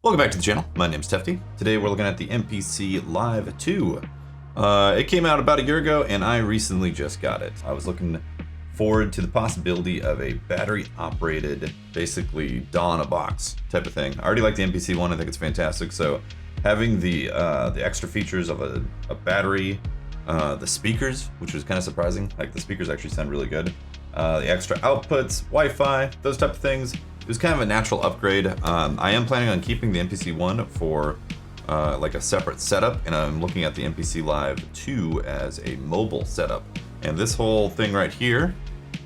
Welcome back to the channel. My name's Tefty. Today we're looking at the MPC Live 2. It came out about a year ago and I recently just got it. I was looking forward to the possibility of a battery operated, basically DAW in a box type of thing. I already like the MPC one, I think it's fantastic. So having the extra features of a battery, the speakers, which was kind of surprising, like the speakers actually sound really good. The extra outputs, Wi-Fi, those type of things. It was kind of a natural upgrade. I am planning on keeping the MPC 1 for like a separate setup, and I'm looking at the MPC Live 2 as a mobile setup. And this whole thing right here,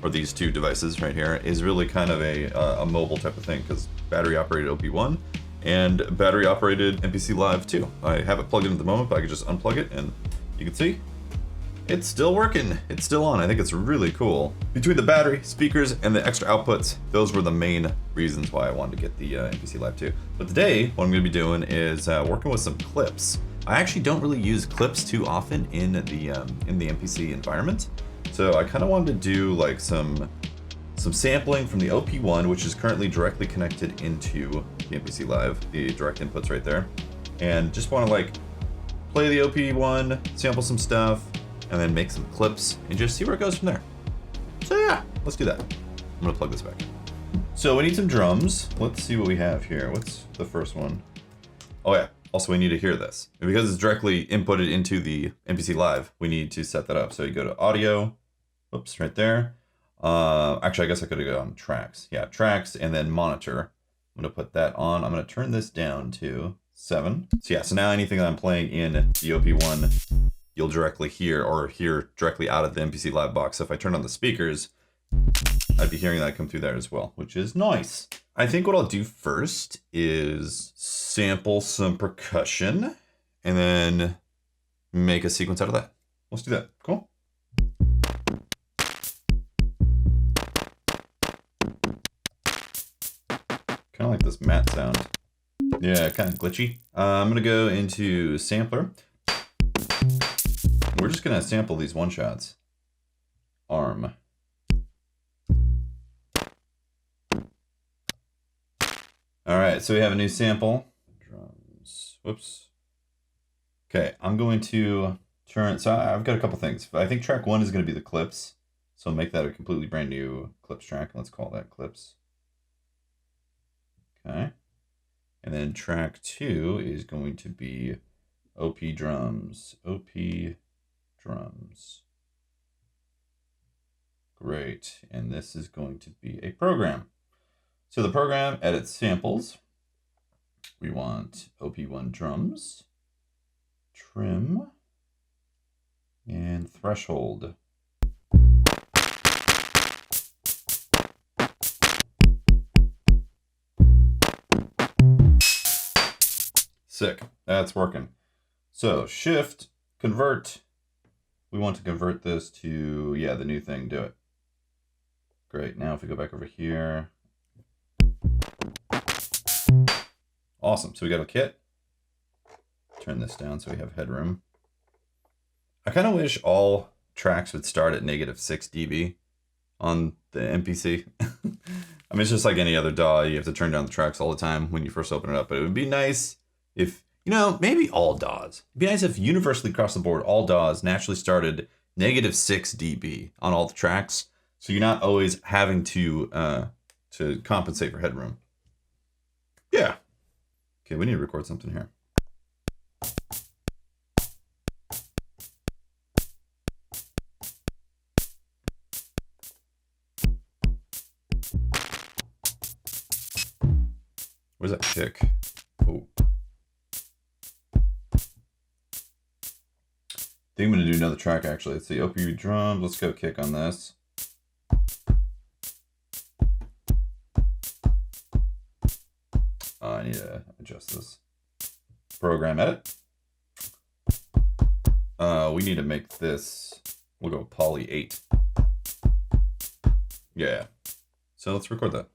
or these two devices right here, is really kind of a mobile type of thing, because battery operated OP1 and battery operated MPC Live 2. I have it plugged in at the moment, but I can just unplug it and you can see it's still working. It's still on. I think it's really cool. Between the battery, speakers, and the extra outputs, those were the main reasons why I wanted to get the MPC Live 2. But today, what I'm going to be doing is working with some clips. I actually don't really use clips too often in the MPC environment, so I kind of wanted to do like some sampling from the OP1, which is currently directly connected into the MPC Live, the direct inputs right there, and just want to like play the OP1, sample some stuff, and then make some clips and just see where it goes from there. So yeah, let's do that. I'm gonna plug this back. So we need some drums. Let's see what we have here. What's the first one? Oh yeah, also we need to hear this. And because it's directly inputted into the MPC Live, we need to set that up. So you go to audio, whoops, right there. Actually, I guess I could have gone on tracks. Yeah, tracks and then monitor. I'm gonna put that on. I'm gonna turn this down to 7. So yeah, so now anything that I'm playing in the OP1, you'll directly hear, or hear directly out of the MPC Live box. So if I turn on the speakers, I'd be hearing that come through there as well, which is nice. I think what I'll do first is sample some percussion and then make a sequence out of that. Let's do that. Cool. Kind of like this matte sound. Yeah, kind of glitchy. I'm gonna go into sampler. We're just gonna sample these one shots. Arm. All right, so we have a new sample. Drums. Whoops. Okay, I'm going to turn. So I've got a couple things. I think track 1 is going to be the clips. So make that a completely brand new clips track. Let's call that clips. Okay. And then track 2 is going to be OP drums. OP drums. Great. And this is going to be a program. So the program edits samples. We want OP1 drums, trim, and threshold. Sick. That's working. So shift, convert. We want to convert this to, yeah, the new thing. Do it. Great. Now if we go back over here. Awesome. So we got a kit. Turn this down so we have headroom. I kind of wish all tracks would start at -6 dB on the MPC. I mean, it's just like any other DAW. You have to turn down the tracks all the time when you first open it up. But it would be nice if, you know, maybe all DAWs. It'd be nice if universally across the board, all DAWs naturally started -6 dB on all the tracks. So you're not always having to compensate for headroom. Yeah. Okay, we need to record something here. Where's that kick? Oh. I think I'm gonna do another track actually. Let's see, OP drums. Let's go kick on this. I need to adjust this. Program edit. We need to make this, we'll go poly 8. Yeah. So let's record that.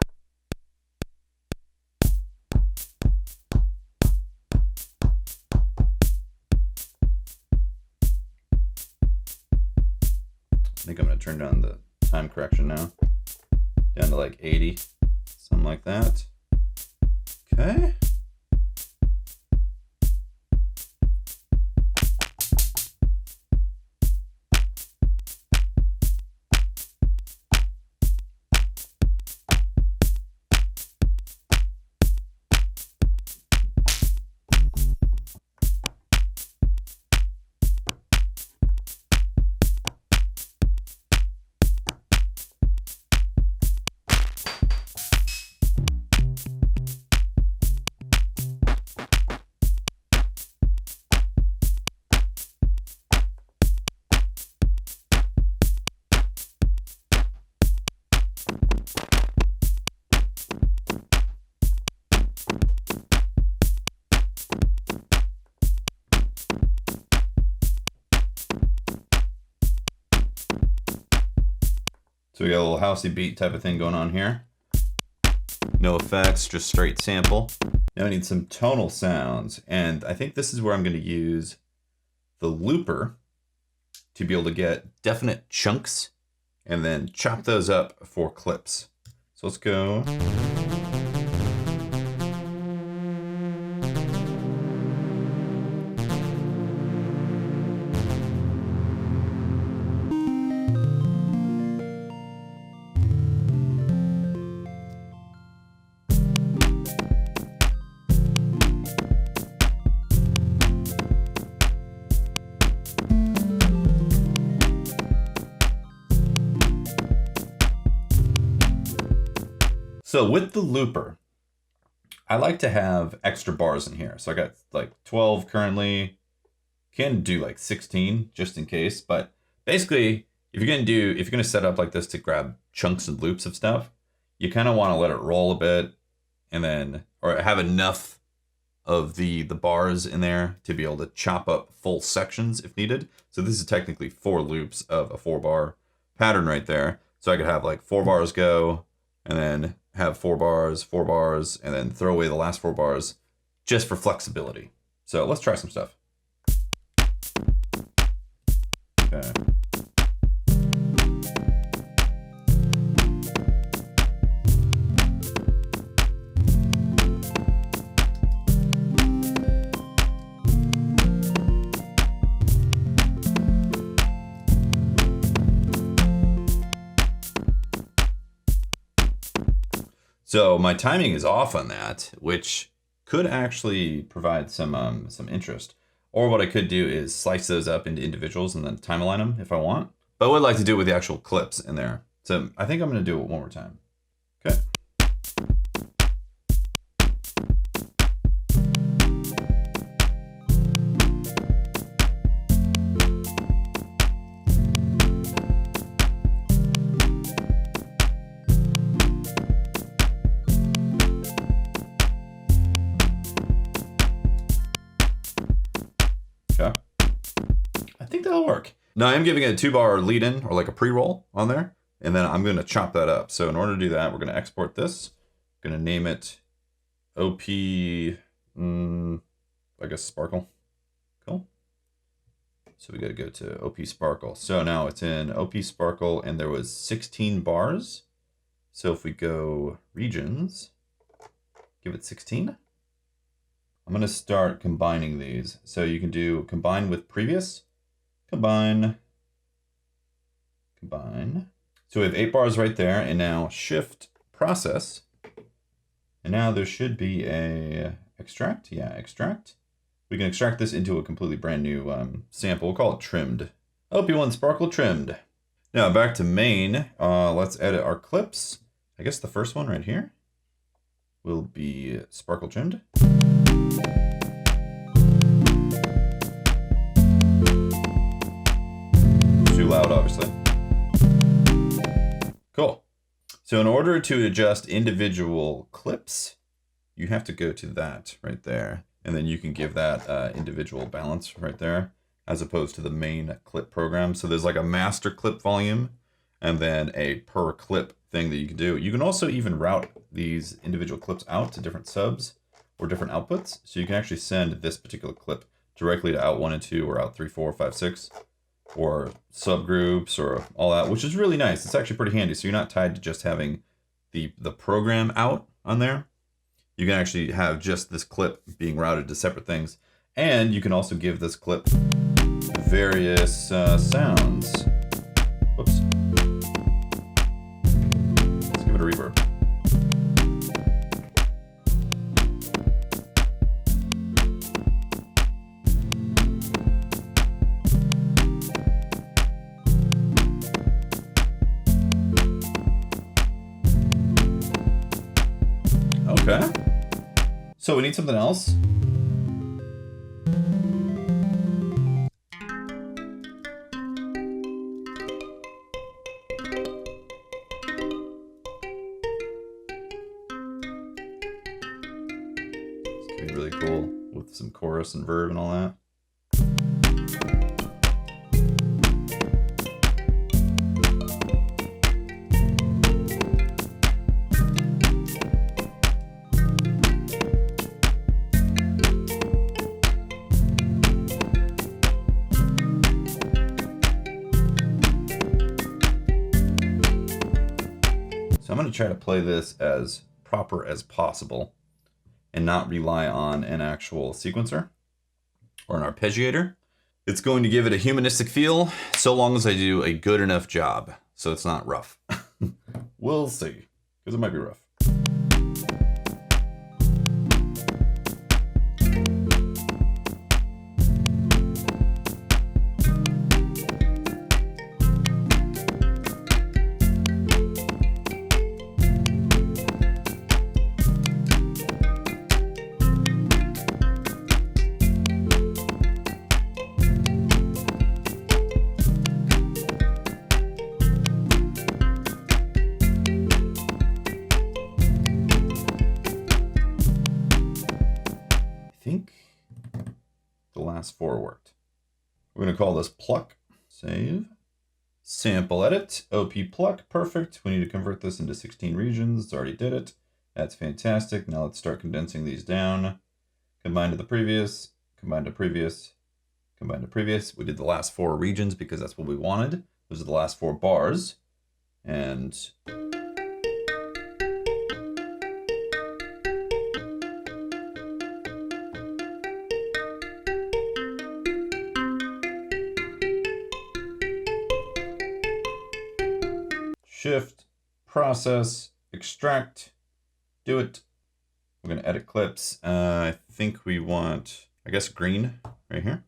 I think I'm gonna turn down the time correction now. Down to like 80, something like that. Okay. So we got a little housey beat type of thing going on here. No effects, just straight sample. Now I need some tonal sounds, and I think this is where I'm going to use the looper to be able to get definite chunks and then chop those up for clips. So let's go. So with the looper, I like to have extra bars in here. So I got like 12 currently, can do like 16 just in case. But basically, if you're gonna set up like this to grab chunks and loops of stuff, you kind of want to let it roll a bit and then, or have enough of the bars in there to be able to chop up full sections if needed. So this is technically 4 loops of a 4-bar pattern right there. So I could have like 4 bars go and then have 4 bars, and then throw away the last 4 bars just for flexibility. So let's try some stuff. Okay. So my timing is off on that, which could actually provide some interest. Or what I could do is slice those up into individuals and then time align them if I want. But I would like to do it with the actual clips in there. So I think I'm going to do it one more time. Okay. Okay. I think that'll work. Now I'm giving it a 2-bar lead in or like a pre-roll on there, and then I'm going to chop that up. So in order to do that, we're going to export this. I'm going to name it OP, I guess Sparkle. Cool. So we got to go to OP Sparkle. So now it's in OP Sparkle and there was 16 bars. So if we go regions, give it 16. I'm going to start combining these. So you can do combine with previous, combine. So we have 8 bars right there, and now shift process. And now there should be a extract. Yeah, extract. We can extract this into a completely brand new sample. We'll call it trimmed. OP1 Sparkle trimmed. Now back to main. Let's edit our clips. I guess the first one right here will be Sparkle trimmed. Too loud, obviously. Cool. So in order to adjust individual clips, you have to go to that right there. And then you can give that individual balance right there, as opposed to the main clip program. So there's like a master clip volume and then a per clip thing that you can do. You can also even route these individual clips out to different subs or different outputs. So you can actually send this particular clip directly to out 1 and 2 or out 3, 4, 5, 6, or subgroups or all that, which is really nice. It's actually pretty handy. So you're not tied to just having the program out on there. You can actually have just this clip being routed to separate things. And you can also give this clip various sounds. Whoops. Let's give it a reverb. Okay. So we need something else. This could be really cool with some chorus and verb and all that. try to play this as proper as possible and not rely on an actual sequencer or an arpeggiator. It's going to give it a humanistic feel so long as I do a good enough job so it's not rough. We'll see, because it might be rough. Last 4 worked. We're going to call this pluck. Save. Sample edit. OP pluck. Perfect. We need to convert this into 16 regions. It's already did it. That's fantastic. Now let's start condensing these down. Combine to the previous. Combine to previous. Combine to previous. We did the last 4 regions because that's what we wanted. Those are the last 4 bars. And shift, process, extract, do it. We're going to edit clips. I think we want, I guess, green right here.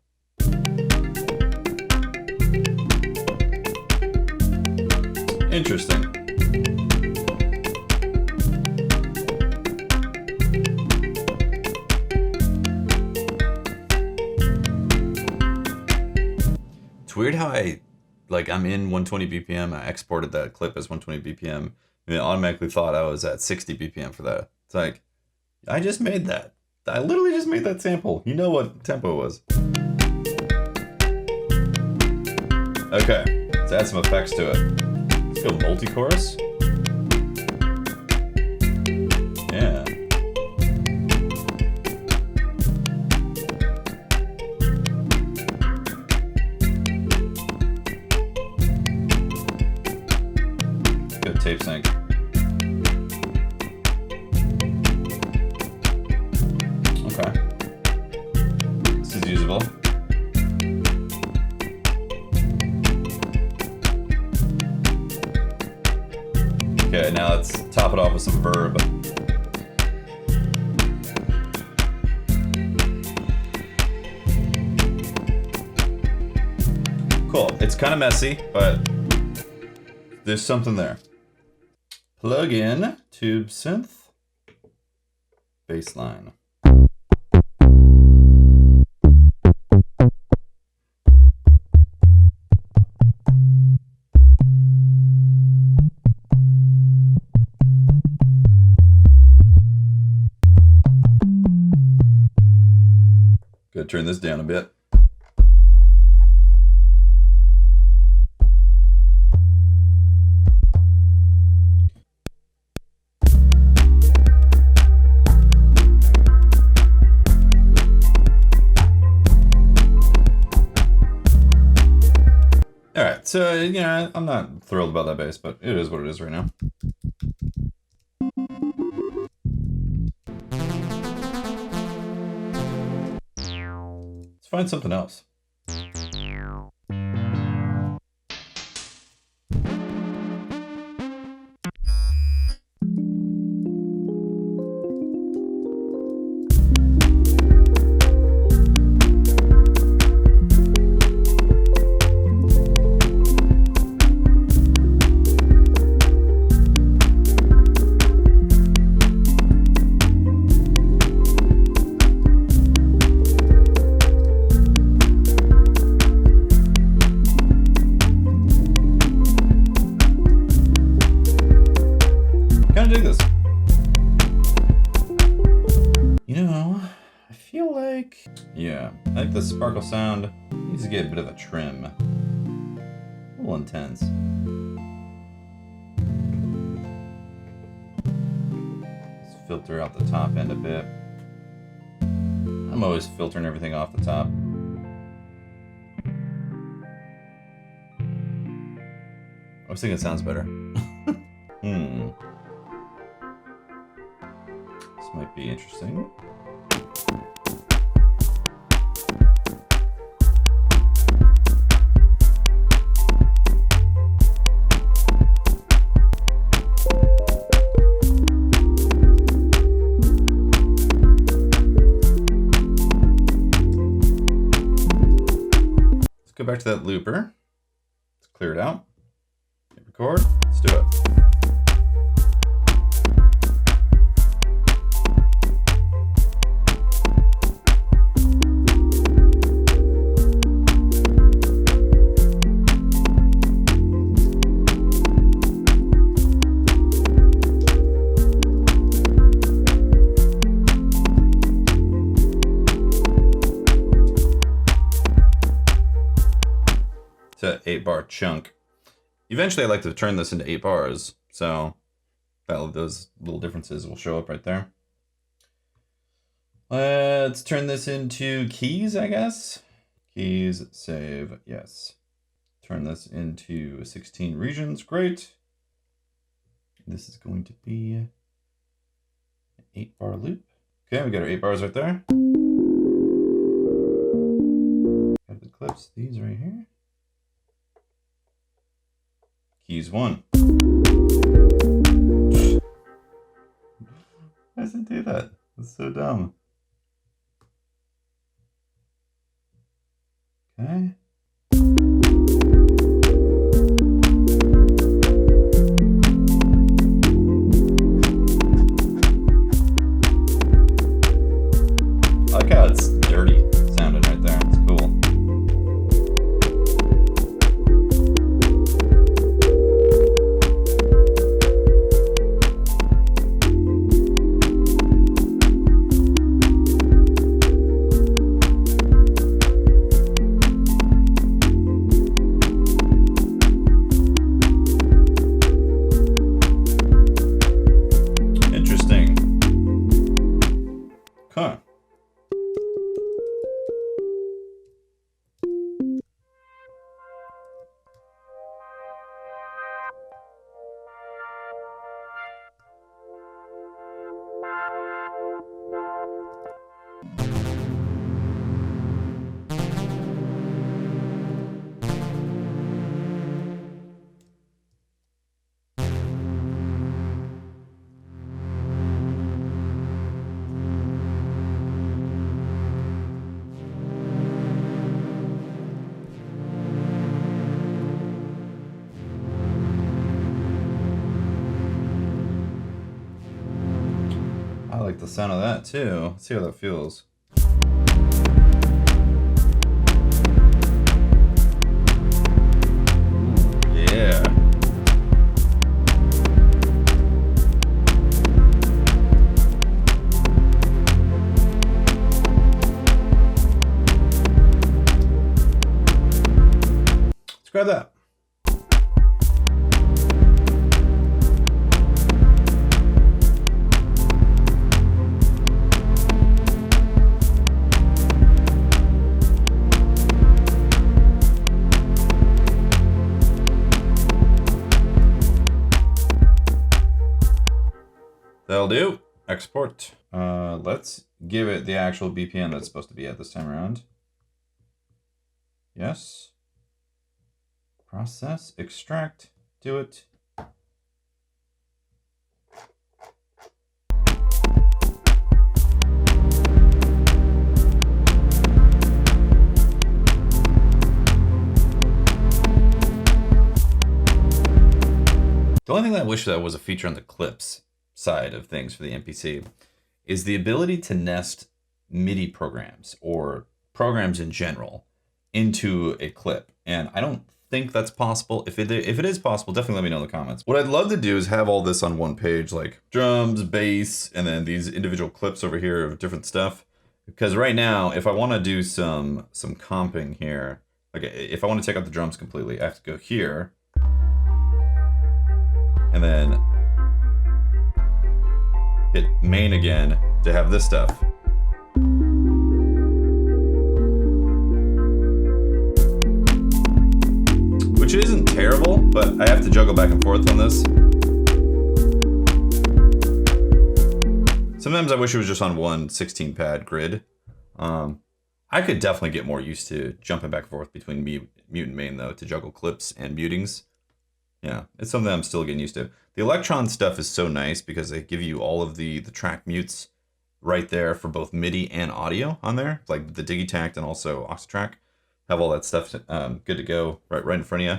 Interesting. It's weird how I'm in 120 BPM. I exported that clip as 120 BPM, and it automatically thought I was at 60 BPM for that. It's like, I just made that. I literally just made that sample. You know what tempo it was. Okay, let's add some effects to it. Let's go multi-chorus. Yeah. Good tape sync. Okay. This is usable. Okay, now let's top it off with some verb. Cool. It's kind of messy, but there's something there. Plug in tube synth baseline. Gotta turn this down a bit. All right, so yeah, I'm not thrilled about that bass, but it is what it is right now. Let's find something else. Kind of dig this. You know, I feel like, yeah, I think the sparkle sound needs to get a bit of a trim. A little intense. Let's filter out the top end a bit. I'm always filtering everything off the top. I was thinking it sounds better. might be interesting. Let's go back to that looper. Let's clear it out. Hit record. Let's do it. To 8-bar chunk. Eventually I'd like to turn this into 8 bars, so those little differences will show up right there. Let's turn this into keys, I guess. Keys, save, yes. Turn this into 16 regions, great. This is going to be an 8-bar loop. Okay, we got our 8 bars right there. Got the clips, these right here. Keys 1. Why does it do that? That's so dumb. Okay. I like how it's dirty sounding right there. It's cool. Huh. I like the sound of that too. Let's see how that feels. Yeah. Let's grab that. That'll do. Export. Let's give it the actual BPM that's supposed to be at this time around. Yes. Process, extract, do it. The only thing that I wish that was a feature on the clips side of things for the MPC is the ability to nest MIDI programs or programs in general into a clip. And I don't think that's possible. If it is possible, definitely let me know in the comments. What I'd love to do is have all this on one page, like drums, bass, and then these individual clips over here of different stuff. Because right now, if I want to do some comping here, like if I want to take out the drums completely, I have to go here. And then hit main again to have this stuff. Which isn't terrible, but I have to juggle back and forth on this. Sometimes I wish it was just on one 16 pad grid. I could definitely get more used to jumping back and forth between mute and main though, to juggle clips and mutings. Yeah, it's something I'm still getting used to. The Electron stuff is so nice because they give you all of the track mutes right there for both MIDI and audio on there, like the Digitact and also Octatrack. Have all that stuff good to go right in front of you.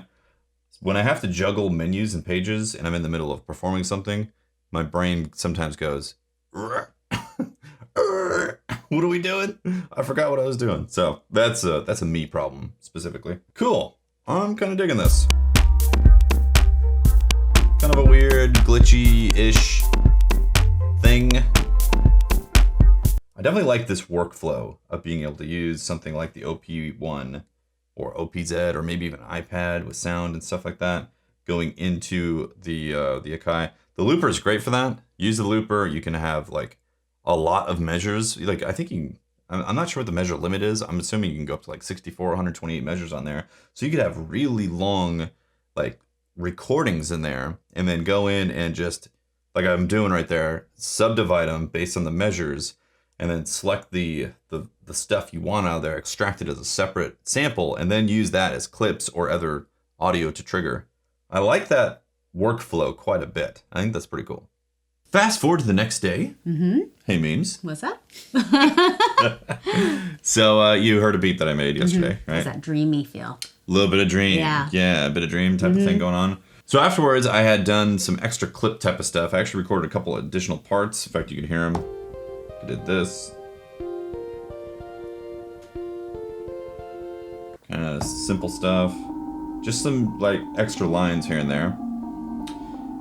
When I have to juggle menus and pages and I'm in the middle of performing something, my brain sometimes goes, what are we doing? I forgot what I was doing. So that's a me problem specifically. Cool. I'm kind of digging this. Kind of a weird, glitchy-ish thing. I definitely like this workflow of being able to use something like the OP1 or OPZ or maybe even an iPad with sound and stuff like that going into the Akai. The looper is great for that. Use the looper. You can have like a lot of measures. Like I think I'm not sure what the measure limit is. I'm assuming you can go up to like 64, 128 measures on there. So you could have really long like recordings in there and then go in and just, like I'm doing right there, subdivide them based on the measures and then select the stuff you want out of there, extract it as a separate sample, and then use that as clips or other audio to trigger. I like that workflow quite a bit. I think that's pretty cool. Fast forward to the next day. Mm-hmm. Hey, Memes. What's up? So you heard a beat that I made yesterday, right? It's that dreamy feel. A little bit of dream. Yeah, a bit of dream type of thing going on. So afterwards, I had done some extra clip type of stuff. I actually recorded a couple of additional parts. In fact, you can hear them. I did this. Kind of simple stuff. Just some like extra lines here and there.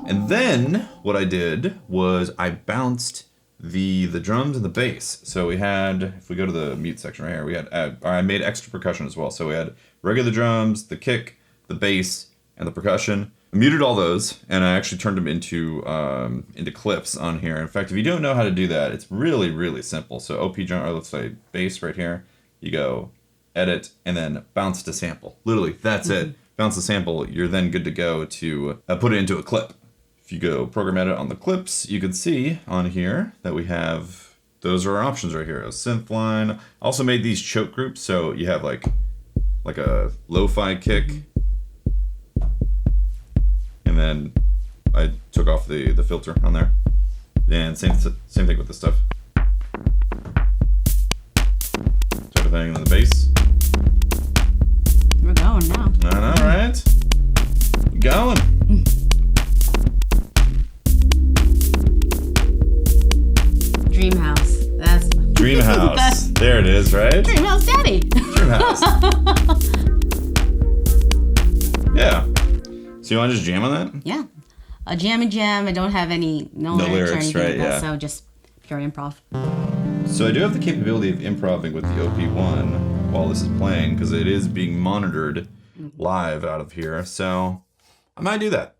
And then what I did was I bounced the drums and the bass. So we had, if we go to the mute section right here, we had, I made extra percussion as well. So we had regular drums, the kick, the bass, and the percussion. I muted all those, and I actually turned them into clips on here. In fact, if you don't know how to do that, it's really, really simple. So OP drum, or let's say bass right here, you go edit, and then bounce to sample. Literally, that's it. Bounce the sample, you're then good to go to put it into a clip. If you go program edit on the clips, you can see on here that we have, those are our options right here. A synth line. I also made these choke groups, so you have like a lo-fi kick. And then I took off the filter on there. And same thing with this stuff. Type of thing on the bass. We're going now. I know, right? Going. Dreamhouse. That's Dreamhouse. There it is, right? Dreamhouse Daddy. Dreamhouse. Yeah. So you want to just jam on that? Yeah. A jam. I don't have no lyrics or anything right? like that, Yeah. so just pure improv. So I do have the capability of improvising with the OP1 while this is playing because it is being monitored live out of here. So I might do that.